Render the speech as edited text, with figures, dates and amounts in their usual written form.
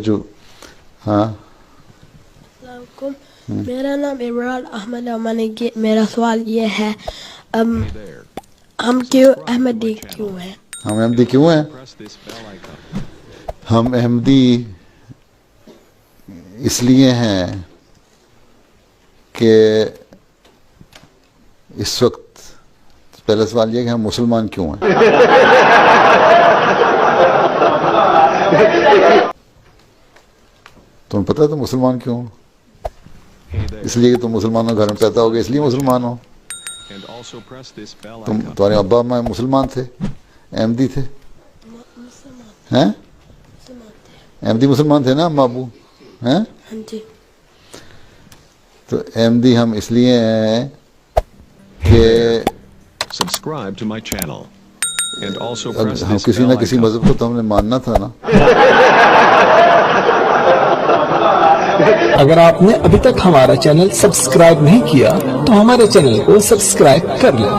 جو ہاں السلام علیکم، میرا نام عمران احمد ہے. میرا سوال یہ ہے ہم کیوں احمدی کیوں ہیں؟ ہم احمدی کیوں ہیں؟ ہم احمدی اس لیے ہیں کہ اس وقت پہلا سوال یہ کہ ہم مسلمان کیوں ہیں. تمہیں پتہ ہے تم مسلمان کیوں ہو؟ اس لیے کہ تم مسلمانوں گھر میں پیدا ہو گئے اس لیے مسلمان ہو. تمہارے ابا اماں مسلمان تھے، احمدی تھے ہیں؟ احمدی مسلمان تھے نا اماں ابو ہیں؟ جی. تو احمدی ہم اس لیے ہیں کہ subscribe to my channel and also ہم press this کسی نہ bell کسی icon. مذہب کو تو ہم نے ماننا تھا نا. اگر آپ نے ابھی تک ہمارا چینل سبسکرائب نہیں کیا تو ہمارے چینل کو سبسکرائب کر لیں